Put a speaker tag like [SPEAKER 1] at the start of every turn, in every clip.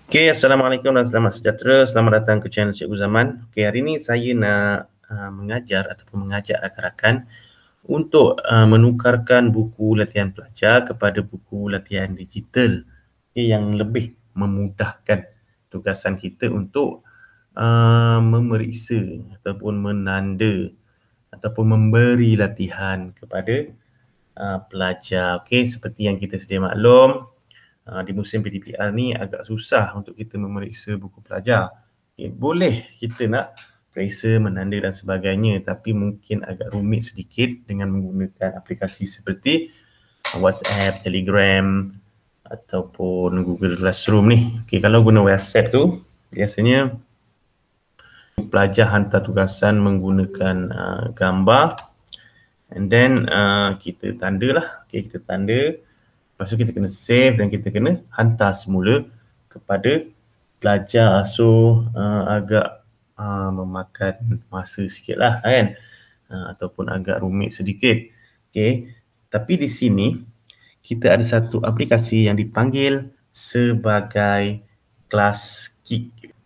[SPEAKER 1] Okay, Assalamualaikum dan selamat sejahtera. Selamat datang ke channel Cikgu Zaman. Okay, hari ini saya nak mengajar ataupun mengajak rakan-rakan untuk menukarkan buku latihan pelajar kepada buku latihan digital, okay, yang lebih memudahkan tugasan kita untuk memeriksa ataupun menanda ataupun memberi latihan kepada pelajar. Okay, seperti yang kita sedia maklum, di musim PDPR ni agak susah untuk kita memeriksa buku pelajar. Okay, boleh kita nak periksa, menanda dan sebagainya, tapi mungkin agak rumit sedikit dengan menggunakan aplikasi seperti WhatsApp, Telegram ataupun Google Classroom ni. Okay, kalau guna WhatsApp tu, biasanya pelajar hantar tugasan menggunakan gambar, and then kita tanda lah. Okay, kita tanda. Lepas tu kita kena save dan kita kena hantar semula kepada pelajar. So agak memakan masa sikit lah kan, ataupun agak rumit sedikit. Okay. Tapi di sini kita ada satu aplikasi yang dipanggil sebagai ClassKick.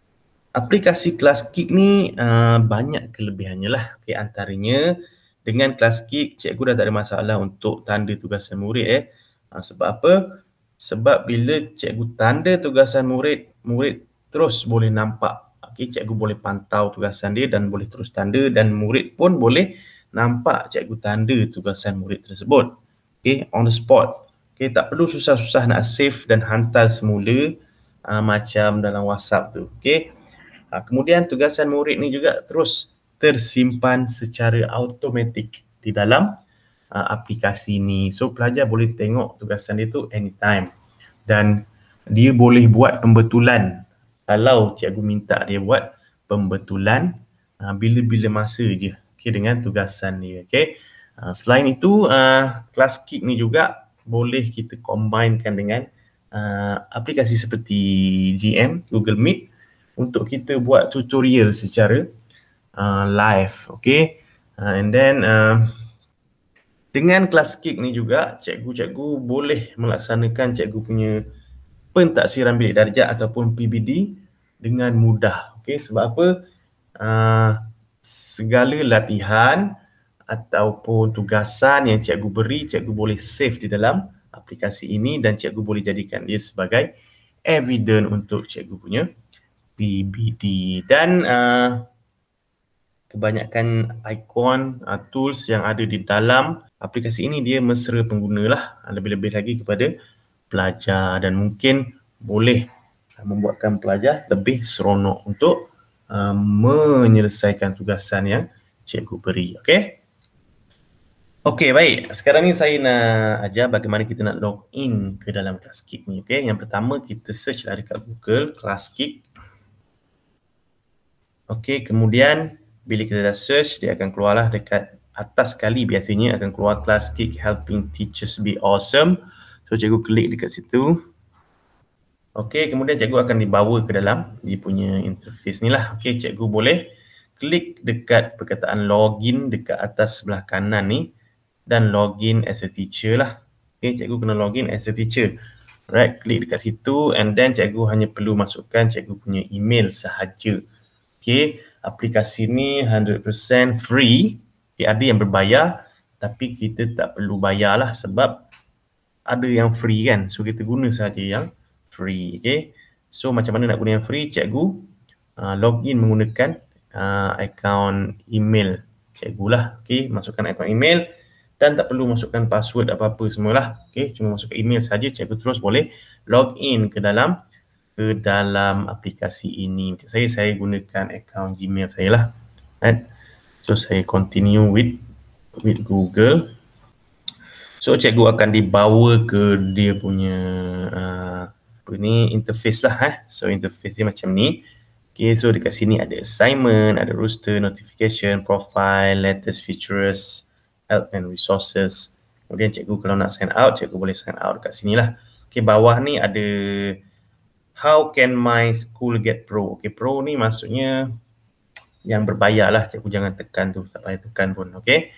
[SPEAKER 1] Aplikasi ClassKick ni banyak kelebihannya lah. Okay, antaranya dengan ClassKick, cikgu dah tak ada masalah untuk tanda tugasan murid. Sebab apa? Sebab bila cikgu tanda tugasan murid, murid terus boleh nampak. Okay, cikgu boleh pantau tugasan dia dan boleh terus tanda, dan murid pun boleh nampak cikgu tanda tugasan murid tersebut. Okay, on the spot. Okay, tak perlu susah-susah nak save dan hantar semula macam dalam WhatsApp tu. Okay. Kemudian tugasan murid ni juga terus tersimpan secara automatik di dalam aplikasi ni. So pelajar boleh tengok tugasan dia tu anytime, dan dia boleh buat pembetulan kalau cikgu minta dia buat pembetulan bila-bila masa je, okay, dengan tugasan dia. Okay. Selain itu, ClassKick ni juga boleh kita combinekan dengan aplikasi seperti GM, Google Meet, untuk kita buat tutorial secara live. Okay. And then dengan ClassKick ni juga, cikgu-cikgu boleh melaksanakan cikgu punya pentaksiran bilik darjah ataupun PBD dengan mudah. Okay, sebab apa? Segala latihan ataupun tugasan yang cikgu beri, cikgu boleh save di dalam aplikasi ini dan cikgu boleh jadikan dia sebagai evidence untuk cikgu punya PBD. Dan kebanyakan ikon, tools yang ada di dalam aplikasi ini dia mesra pengguna lah, lebih-lebih lagi kepada pelajar, dan mungkin boleh membuatkan pelajar lebih seronok untuk menyelesaikan tugasan yang cikgu beri. Okay? Okay, baik. Sekarang ni saya nak ajar bagaimana kita nak login ke dalam ClassKick ni. Okay? Yang pertama kita search lah dekat Google ClassKick. Okay, kemudian bila kita dah search, dia akan keluarlah dekat atas sekali, biasanya akan keluar ClassKick Helping Teachers Be Awesome. So cikgu klik dekat situ. Okay, kemudian cikgu akan dibawa ke dalam dia punya interface ni lah. Okay, cikgu boleh klik dekat perkataan login dekat atas sebelah kanan ni dan login as a teacher lah. Okay, cikgu kena login as a teacher. Right, klik dekat situ, and then cikgu hanya perlu masukkan cikgu punya email sahaja. Okay, aplikasi ni 100% free. Okay, ada yang berbayar, tapi kita tak perlu bayar lah sebab ada yang free kan. So kita guna saja yang free. Okay, so macam mana nak guna yang free? Cikgu login menggunakan akaun email cikgu lah. Okay, masukkan akaun email dan tak perlu masukkan password apa-apa semualah. Okay, cuma masukkan email saja, cikgu terus boleh login ke dalam aplikasi ini. Untuk saya gunakan akaun Gmail saya lah. Right? So saya continue with Google. So cikgu akan dibawa ke dia punya interface lah. So interface dia macam ni. Okay, so dekat sini ada assignment, ada roster, notification, profile, latest features, help and resources. Kemudian cikgu kalau nak sign out, cikgu boleh sign out dekat sini lah. Okay, bawah ni ada How can my school get pro? Okay, pro ni maksudnya yang berbayar lah. Cikgu jangan tekan tu, tak payah tekan pun. Okay,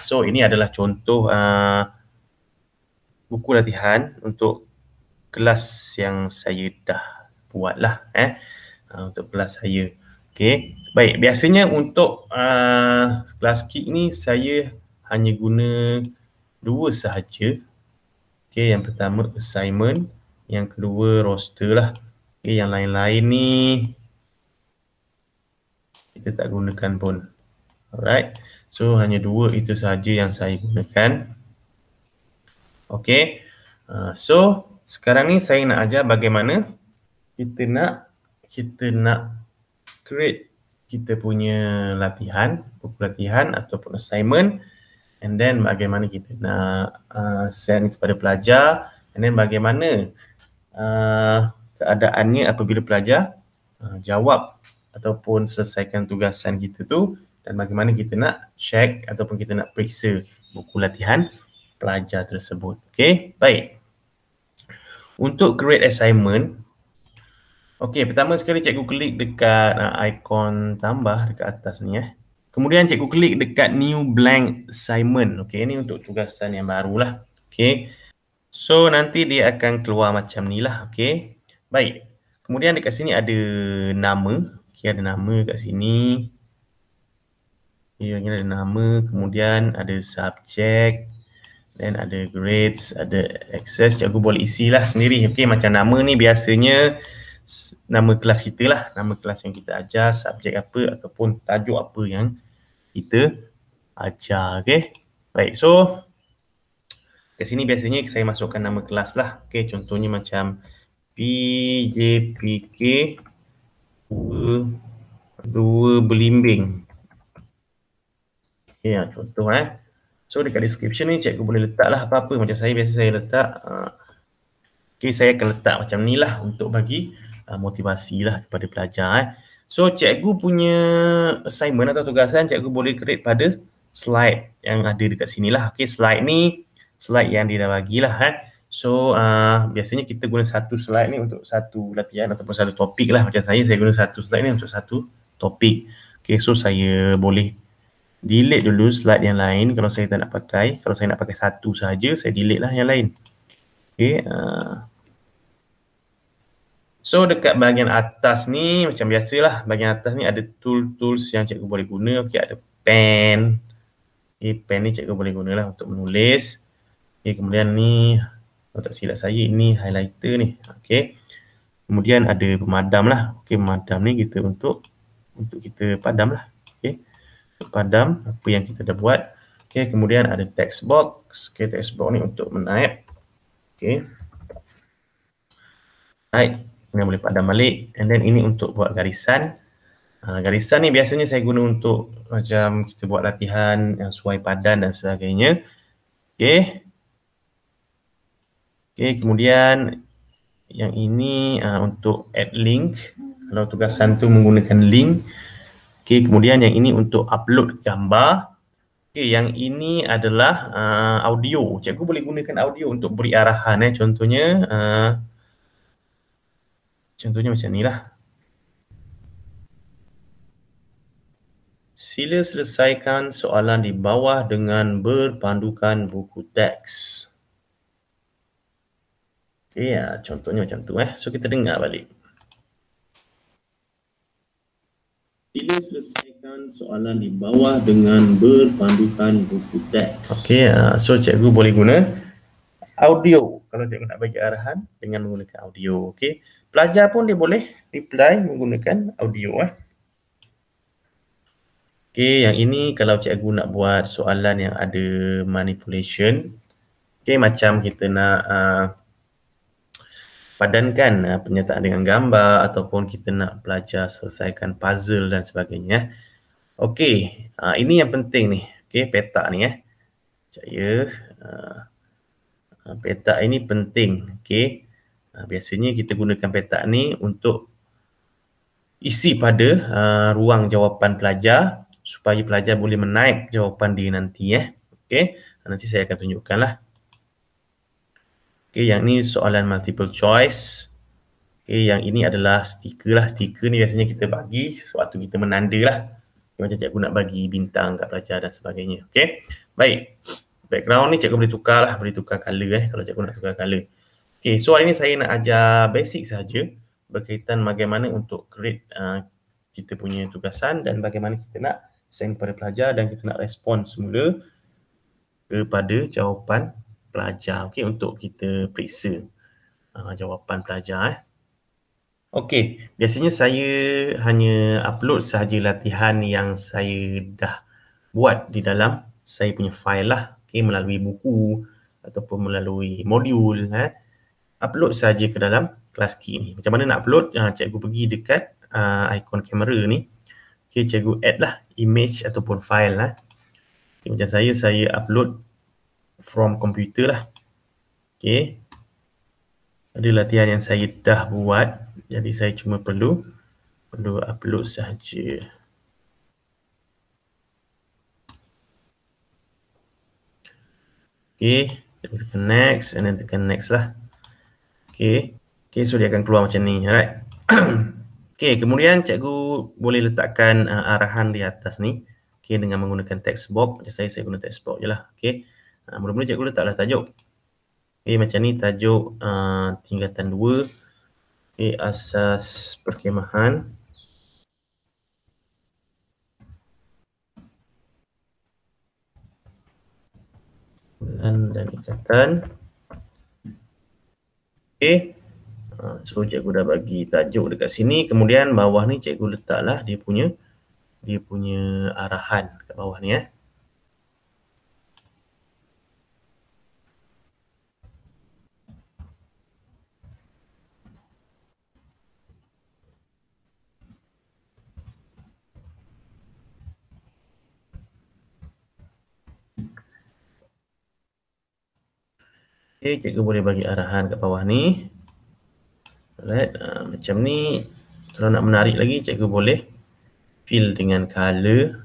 [SPEAKER 1] so ini adalah contoh buku latihan untuk kelas yang saya dah buatlah untuk kelas saya. Okey, baik. Biasanya untuk kelas KIK ni saya hanya guna 2 sahaja. Okey, yang pertama assignment, yang kedua roster lah. Okey, yang lain-lain ni kita tak gunakan pun. Alright. So hanya 2 itu sahaja yang saya gunakan. Okey. So sekarang ni saya nak ajar bagaimana kita nak create kita punya latihan, buku latihan ataupun assignment, and then bagaimana kita nak send kepada pelajar, and then bagaimana keadaannya apabila pelajar jawab ataupun selesaikan tugasan kita tu, dan bagaimana kita nak check ataupun kita nak periksa buku latihan pelajar tersebut. Okey, baik. Untuk create assignment, okey, pertama sekali cikgu klik dekat ikon tambah dekat atas ni . Kemudian cikgu klik dekat new blank assignment. Okey, ini untuk tugasan yang barulah. Okey. So nanti dia akan keluar macam ni lah. Okey. Baik. Kemudian dekat sini ada nama. Okey, ada nama kat sini. Okey, ada nama, kemudian ada subjek. Dan ada grades, ada access, cikgu boleh isilah sendiri. Okey, macam nama ni biasanya nama kelas kita lah, nama kelas yang kita ajar, subjek apa ataupun tajuk apa yang kita ajar. Okey, baik. So kat sini biasanya saya masukkan nama kelas lah. Okey, contohnya macam PJPK 2 Belimbing. Okey, contoh So dekat description ni cikgu boleh letak lah apa-apa. Macam saya biasa saya letak. Okey, saya akan letak macam ni lah untuk bagi motivasi lah kepada pelajar. So cikgu punya assignment atau tugasan cikgu boleh create pada slide yang ada dekat sini lah. Okey, slide ni slide yang dia dah bagilah. So biasanya kita guna satu slide ni untuk satu latihan ataupun satu topik lah. Macam saya guna satu slide ni untuk satu topik. Okey, so saya boleh delete dulu slide yang lain kalau saya tak nak pakai. Kalau saya nak pakai satu saja, saya delete lah yang lain. Okey. So dekat bahagian atas ni macam biasalah, bahagian atas ni ada tools yang cikgu boleh guna. Okey, ada pen. Okey, pen ni cikgu boleh gunalah untuk menulis. Okey, kemudian ni kalau tak silap saya ini highlighter ni. Okey. Kemudian ada pemadam lah. Okey, pemadam ni kita untuk kita padam lah. Okey. Padam apa yang kita dah buat. Okey, kemudian ada text box. Okey, text box ni untuk menaip. Okey. Baik, ini boleh padam balik. And then ini untuk buat garisan. Garisan ni biasanya saya guna untuk macam kita buat latihan yang sesuai padan dan sebagainya. Okey. Okey, kemudian yang ini untuk add link. Kalau tugasan tu menggunakan link. Okey, kemudian yang ini untuk upload gambar. Okey, yang ini adalah audio. Cikgu boleh gunakan audio untuk beri arahan. Contohnya macam ni lah. Sila selesaikan soalan di bawah dengan berpandukan buku teks. Okey, contohnya macam tu. So kita dengar balik. Sila selesaikan soalan di bawah dengan berpandukan buku teks. Okey, so cikgu boleh guna audio kalau cikgu nak bagi arahan dengan menggunakan audio. Okey, pelajar pun dia boleh reply menggunakan audio. Okey, yang ini kalau cikgu nak buat soalan yang ada manipulation. Okey, macam kita nak padankan pernyataan dengan gambar ataupun kita nak pelajar selesaikan puzzle dan sebagainya. Okey, ini yang penting ni. Okey, peta ni Saya peta ini penting. Okey. Biasanya kita gunakan peta ni untuk isi pada ruang jawapan pelajar supaya pelajar boleh menaip jawapan dia nanti. Okey, nanti saya akan tunjukkanlah. Okey, yang ni soalan multiple choice. Okey, yang ini adalah stiker lah. Stiker ni biasanya kita bagi sewaktu kita menanda lah. Macam cikgu nak bagi bintang kat pelajar dan sebagainya. Okey, baik. Background ni cikgu boleh tukar lah. Boleh tukar colour kalau cikgu nak tukar colour. Okey, so hari ni saya nak ajar basic saja berkaitan bagaimana untuk create kita punya tugasan dan bagaimana kita nak send kepada pelajar dan kita nak respon semula kepada jawapan pelajar. Okey, untuk kita periksa jawapan pelajar. Okey, biasanya saya hanya upload sahaja latihan yang saya dah buat di dalam saya punya file lah. Okey, melalui buku ataupun melalui modul. Upload saja ke dalam Classky ni. Macam mana nak upload? Cikgu pergi dekat ikon kamera ni. Okey, cikgu add lah image ataupun file lah. Okay, macam saya upload from komputer lah. Okey. Ada latihan yang saya dah buat. Jadi saya cuma perlu upload sahaja. Okey, tekan next and then tekan next lah. Okey, so dia akan keluar macam ni, alright. Okey, kemudian cikgu boleh letakkan arahan di atas ni. Okey, dengan menggunakan text box. Macam saya guna text box je lah. Okey, mula-mula cikgu letaklah tajuk. Okey, macam ni tajuk tingkatan 2. Okey, asas perkhemahan. Dan ikatan. Okey. So cikgu dah bagi tajuk dekat sini. Kemudian bawah ni cikgu letaklah dia punya arahan kat bawah ni . Okey, cikgu boleh bagi arahan kat bawah ni. Alright, macam ni. Kalau nak menarik lagi, cikgu boleh fill dengan color.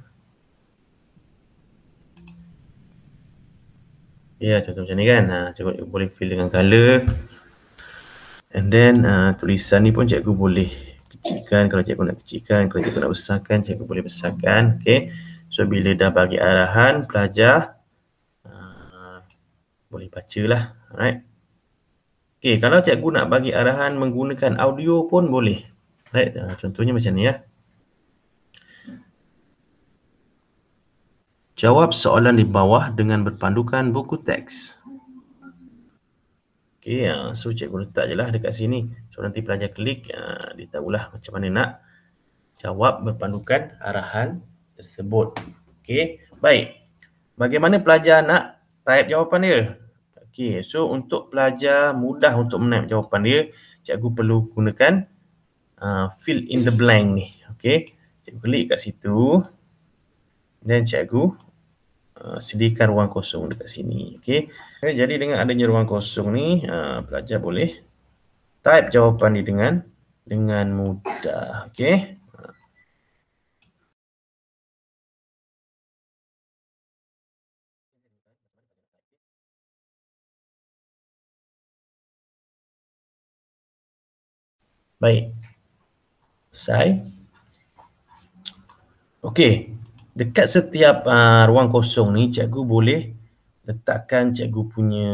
[SPEAKER 1] Ya, contoh macam ni kan. Cikgu boleh fill dengan color. And then tulisan ni pun cikgu boleh kecilkan kalau cikgu nak kecilkan. Kalau cikgu nak besarkan, cikgu boleh besarkan. Okay. So bila dah bagi arahan, pelajar boleh bacalah. Alright. Okay, kalau cikgu nak bagi arahan menggunakan audio pun boleh. Right. Contohnya macam ni . Jawab soalan di bawah dengan berpandukan buku teks. Okay, so cikgu letak je lah dekat sini. So nanti pelajar klik, dia tahulah macam mana nak jawab berpandukan arahan tersebut. Okay, baik. Bagaimana pelajar nak type jawapan dia? Okay, so untuk pelajar mudah untuk menaip jawapan dia, cikgu perlu gunakan fill in the blank ni. Okay, cikgu klik kat situ. Dan cikgu sediakan ruang kosong dekat sini. Okay, jadi dengan adanya ruang kosong ni, pelajar boleh type jawapan dia dengan mudah. Okay. Baik. Selesai. Okey. Dekat setiap ruang kosong ni, cikgu boleh letakkan cikgu punya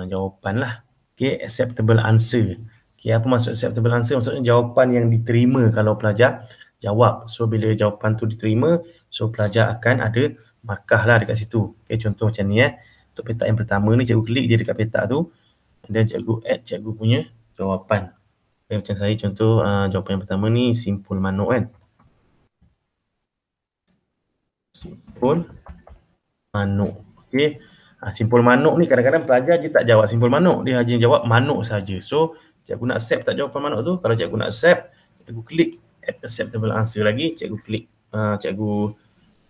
[SPEAKER 1] jawapan lah. Okey, acceptable answer. Okey, apa maksud acceptable answer? Maksudnya jawapan yang diterima kalau pelajar jawab. So, bila jawapan tu diterima, so pelajar akan ada markah lah dekat situ. Okey, contoh macam ni . Untuk petak yang pertama ni, cikgu klik dia dekat petak tu. Dan cikgu add cikgu punya jawapan. Macam saya contoh jawapan yang pertama ni simpul manuk kan. Simpul manuk. Okey. Simpul manuk ni kadang-kadang pelajar je tak jawab simpul manuk. Dia hanya jawab manuk saja. So cikgu nak accept tak jawapan manuk tu? Kalau cikgu nak accept, cikgu klik add acceptable answer lagi. Cikgu klik, cikgu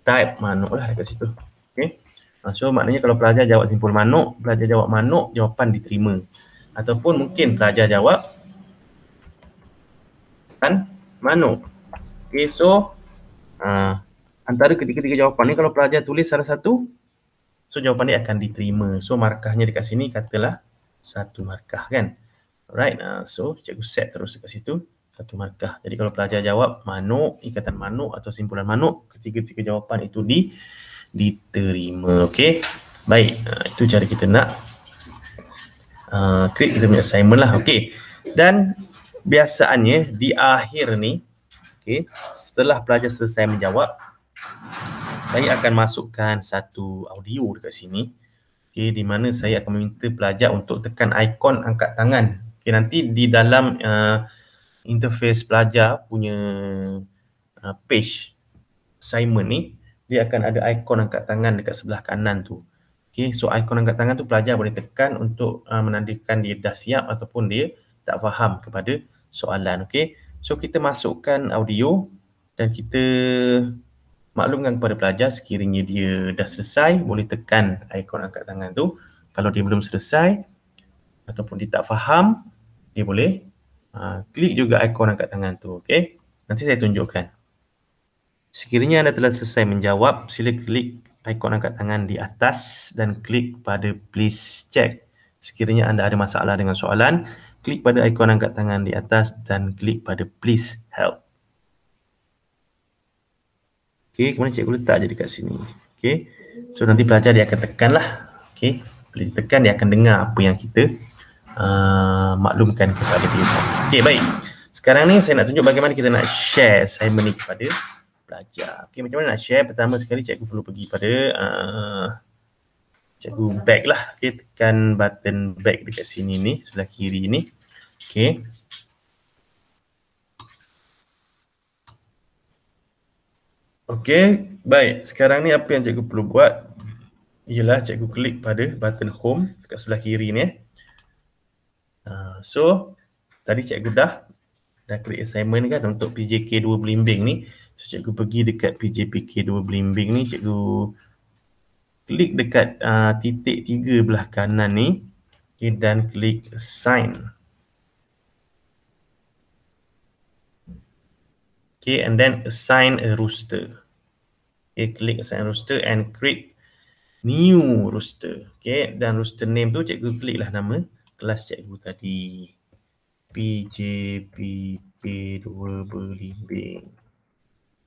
[SPEAKER 1] type manuk lah dekat situ. Okey. So maknanya kalau pelajar jawab simpul manuk, pelajar jawab manuk, jawapan diterima. Ataupun mungkin pelajar jawab manuk. Okay, so antara ketiga-tiga jawapan ni kalau pelajar tulis salah satu, so jawapan dia akan diterima. So markahnya dekat sini katalah 1 markah kan. Alright, so cikgu set terus dekat situ 1 markah. Jadi kalau pelajar jawab manuk, ikatan manuk atau simpulan manuk, ketiga-tiga jawapan itu diterima. Okay, baik. Itu cara kita nak create kita punya assignment lah. Okay, dan biasaannya di akhir ni, okey, setelah pelajar selesai menjawab, saya akan masukkan satu audio dekat sini. Okey, di mana saya akan meminta pelajar untuk tekan ikon angkat tangan. Okey, nanti di dalam interface pelajar punya page assignment ni, dia akan ada ikon angkat tangan dekat sebelah kanan tu. Okey, so ikon angkat tangan tu pelajar boleh tekan untuk menandakan dia dah siap ataupun dia tak faham kepada soalan. Okey, so kita masukkan audio dan kita maklumkan kepada pelajar sekiranya dia dah selesai, boleh tekan ikon angkat tangan tu. Kalau dia belum selesai ataupun dia tak faham, dia boleh klik juga ikon angkat tangan tu. Okey, nanti saya tunjukkan. Sekiranya anda telah selesai menjawab, sila klik ikon angkat tangan di atas dan klik pada please check. Sekiranya anda ada masalah dengan soalan, klik pada ikon angkat tangan di atas dan klik pada please help. Okey, kemudian cikgu letak je dekat sini. Okey, so nanti pelajar dia akan tekan lah. Okey, bila dia tekan dia akan dengar apa yang kita maklumkan kepada dia. Okey, baik. Sekarang ni saya nak tunjuk bagaimana kita nak share assignment ni kepada pelajar. Okey, macam mana nak share? Pertama sekali cikgu perlu pergi pada cikgu back lah. Okey, tekan button back dekat sini ni, sebelah kiri ni. Okey. Okey, baik. Sekarang ni apa yang cikgu perlu buat ialah cikgu klik pada button home dekat sebelah kiri ni. So, tadi cikgu dah klik assignment kan untuk PJK 2 Belimbing ni. So, cikgu pergi dekat PJPK 2 Belimbing ni, cikgu klik dekat titik 3 belah kanan ni. Okay, dan klik assign. Okay, and then assign a roster. Okay, klik assign roster and create new roster. Okay, dan roster name tu cikgu klik lah nama kelas cikgu tadi. PJPK 2 Belimbing.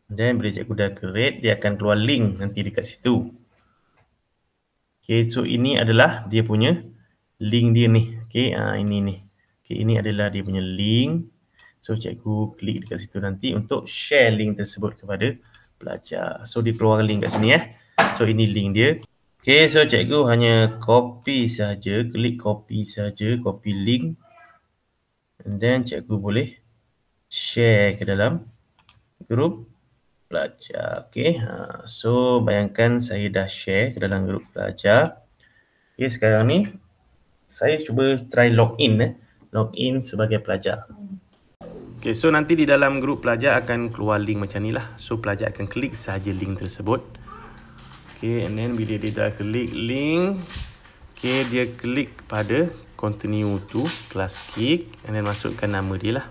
[SPEAKER 1] Dan bila cikgu dah create, dia akan keluar link nanti dekat situ. Okay, so ini adalah dia punya link dia ni. Okay, ini ni. Okay, ini adalah dia punya link. So, cikgu klik dekat situ nanti untuk share link tersebut kepada pelajar. So, dia keluar link kat sini . So, ini link dia. Okay, so cikgu hanya copy saja, klik copy saja, copy link. And then cikgu boleh share ke dalam grup pelajar. Okay, so bayangkan saya dah share ke dalam grup pelajar. Okay, sekarang ni saya cuba try login sebagai pelajar. Okay, so nanti di dalam grup pelajar akan keluar link macam ni lah. So pelajar akan klik sahaja link tersebut. Okay, and then bila dia dah klik link, okay, dia klik pada continue to class kick and then masukkan nama dia lah.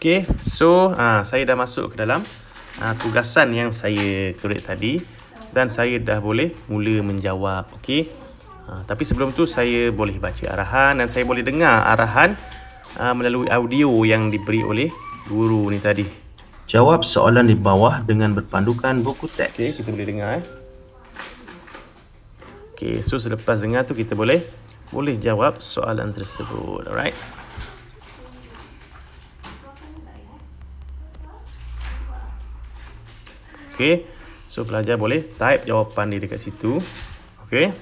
[SPEAKER 1] Okay, so saya dah masuk ke dalam tugasan yang saya create tadi dan saya dah boleh mula menjawab. Okay, tapi sebelum tu saya boleh baca arahan dan saya boleh dengar arahan melalui audio yang diberi oleh guru ni tadi. Jawab soalan di bawah dengan berpandukan buku teks. Okay, kita boleh dengar . Okay, so selepas dengar tu kita boleh jawab soalan tersebut. Alright. Okay, so pelajar boleh type jawapan dia dekat situ. Okay.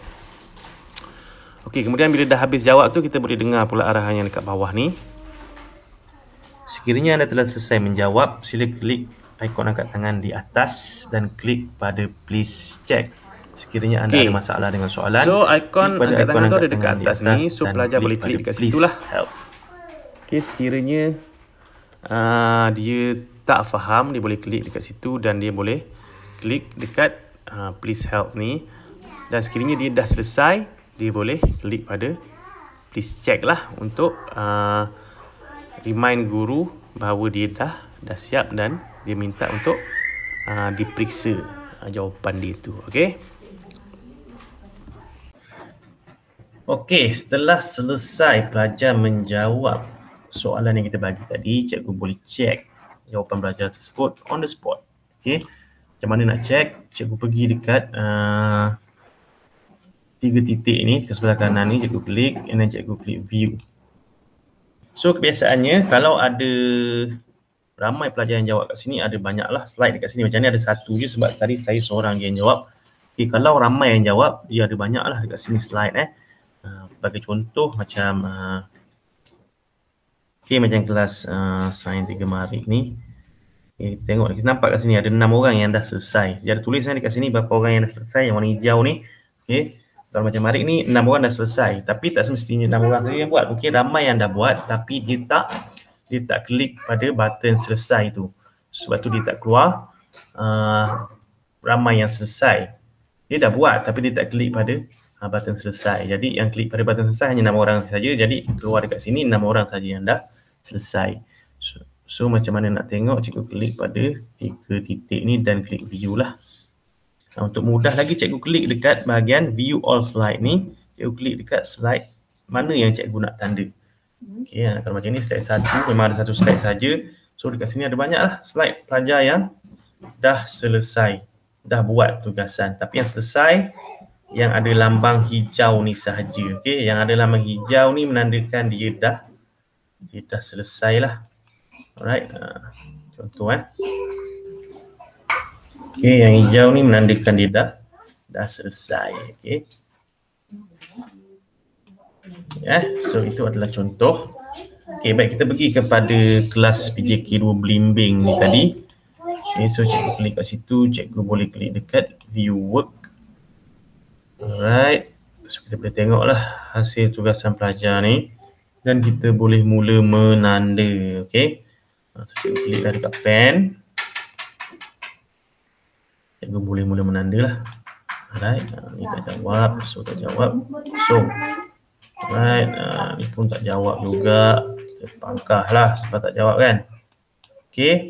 [SPEAKER 1] Okay, kemudian bila dah habis jawab tu kita boleh dengar pula arahan yang dekat bawah ni. Sekiranya anda telah selesai menjawab, sila klik ikon angkat tangan di atas dan klik pada please check. Sekiranya anda ada masalah dengan soalan,
[SPEAKER 2] so ikon angkat tangan tu ada dekat atas ni, so pelajar boleh klik dekat situ lah.
[SPEAKER 1] Okay, sekiranya dia tak faham, dia boleh klik dekat situ dan dia boleh klik dekat please help ni. Dan sekiranya dia dah selesai, dia boleh klik pada please check lah untuk remind guru bahawa dia dah siap dan dia minta untuk diperiksa jawapan dia tu. Okay. Okey, setelah selesai pelajar menjawab soalan yang kita bagi tadi, cikgu boleh check jawapan pelajar tersebut on the spot. Okey, macam mana nak check? Cikgu pergi dekat 3 titik ni ke sebelah kanan ni, cikgu klik and then cikgu klik view. So kebiasaannya kalau ada ramai pelajar yang jawab kat sini, ada banyaklah slide dekat sini. Macam ni ada satu je sebab tadi saya seorang je yang jawab. Okay, kalau ramai yang jawab, dia ada banyaklah dekat sini slide Bagi contoh macam macam kelas Sains 3 Marik ni. Okay, kita tengok, kita nampak kat sini ada 6 orang yang dah selesai. Jadi tuliskan dekat sini berapa orang yang dah selesai, yang warna hijau ni. Okay. Kalau macam Marik ni 6 orang dah selesai, tapi tak semestinya 6 orang saja yang buat. Mungkin ramai yang dah buat tapi dia tak klik pada button selesai tu. Sebab tu dia tak keluar ramai yang selesai. Dia dah buat tapi dia tak klik pada button selesai. Jadi yang klik pada button selesai hanya 6 orang saja. Jadi keluar dekat sini 6 orang saja yang dah selesai. So macam mana nak tengok, cikgu klik pada 3 titik ni dan klik view lah. Untuk mudah lagi, cikgu klik dekat bahagian view all slide ni. Cikgu klik dekat slide mana yang cikgu nak tanda. Okay, kalau macam ni slide 1 memang ada satu slide saja. So dekat sini ada banyak lah slide pelajar yang dah selesai, dah buat tugasan. Tapi yang selesai yang ada lambang hijau ni sahaja. Okay, yang ada lambang hijau ni menandakan dia dah selesai lah. Alright, contoh Okay, yang hijau ni menandakan dia dah selesai. Okay. So itu adalah contoh. Okay, baik, kita pergi kepada kelas PJK 2 Belimbing ni tadi. Okay, so cikgu klik kat situ, cikgu boleh klik dekat view work. Alright, so kita boleh tengoklah hasil tugasan pelajar ni dan kita boleh mula menanda. Okay, so cikgu klik dah dekat pen. Cikgu boleh mula menanda lah. Alright, ni tak jawab, so tak jawab. So, alright, ni pun tak jawab juga. Kita pangkah lah sebab tak jawab kan. Okay.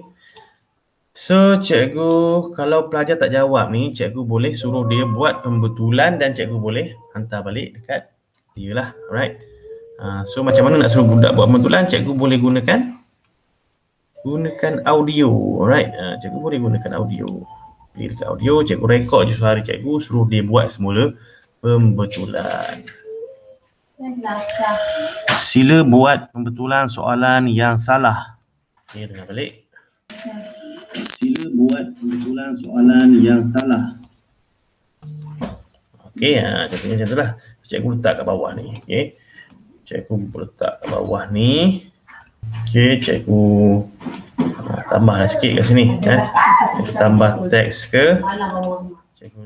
[SPEAKER 1] So, cikgu kalau pelajar tak jawab ni, cikgu boleh suruh dia buat pembetulan dan cikgu boleh hantar balik dekat dia lah. Alright. So, macam mana nak suruh budak buat pembetulan? Cikgu boleh gunakan audio. Alright. Cikgu boleh gunakan audio. Klik dekat audio, cikgu rekod je suara cikgu, suruh dia buat semula pembetulan. Sila buat pembetulan soalan yang salah. Okay, dengar balik. Sila buat pembetulan soalan yang salah. Okay, contohnya macam tu lah. Cikgu letak kat bawah ni. Okay, cikgu letak kat bawah ni. Okay, cikgu tambahlah sikit kat sini. Cikgu tambah teks ke. Cikgu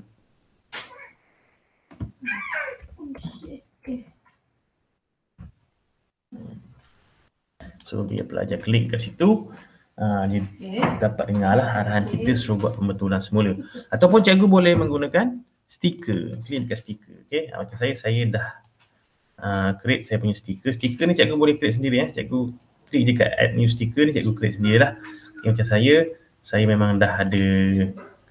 [SPEAKER 1] so biar pelajar klik kat situ, dia dapat dengar lah arahan kita suruh buat pembetulan semula. Ataupun cikgu boleh menggunakan stiker. Klik dekat stiker. Okay, macam saya dah create saya punya stiker. Stiker ni cikgu boleh create sendiri. Cikgu klik je kat add new stiker ni, cikgu create sendirilah. Okay, macam saya memang dah ada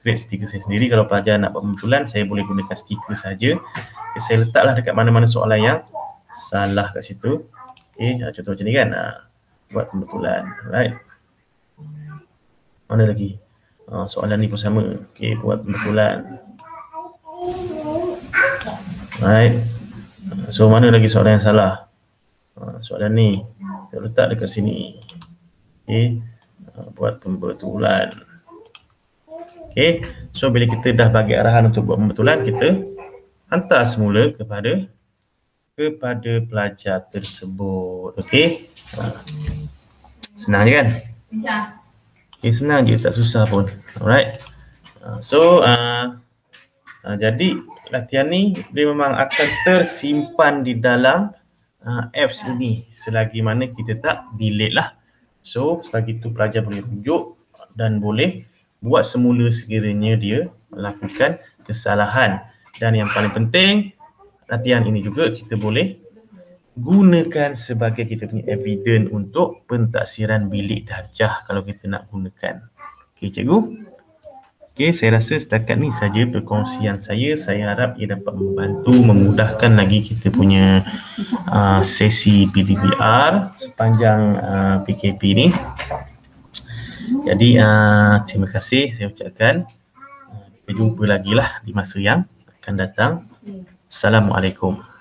[SPEAKER 1] create stiker saya sendiri. Kalau pelajar nak buat pembetulan, saya boleh gunakan stiker saja. Okay, saya letaklah dekat mana-mana soalan yang salah kat situ. Okay, contoh macam ni kan. Buat pembetulan. Right. Mana lagi? Soalan ni pun sama. Okay, buat pembetulan. Right. So, mana lagi soalan yang salah? Soalan ni. Kita letak dekat sini. Okay. Buat pembetulan. Okay. So, bila kita dah bagi arahan untuk buat pembetulan, kita hantar semula kepada pelajar tersebut. Okay. Senang je kan? Okay, senang je, tak susah pun. Alright. So, jadi latihan ni dia memang akan tersimpan di dalam apps ini selagi mana kita tak delete lah. So, selagi tu pelajar boleh rujuk dan boleh buat semula sekiranya dia melakukan kesalahan. Dan yang paling penting, latihan ini juga kita boleh gunakan sebagai kita punya evidence untuk pentaksiran bilik darjah kalau kita nak gunakan. Okey, cikgu. Okey, saya rasa setakat ni saja perkongsian saya. Saya harap ia dapat membantu, memudahkan lagi kita punya sesi PDBR sepanjang PKP ni. Jadi, terima kasih saya ucapkan. Kita jumpa lagi lah di masa yang akan datang. Assalamualaikum.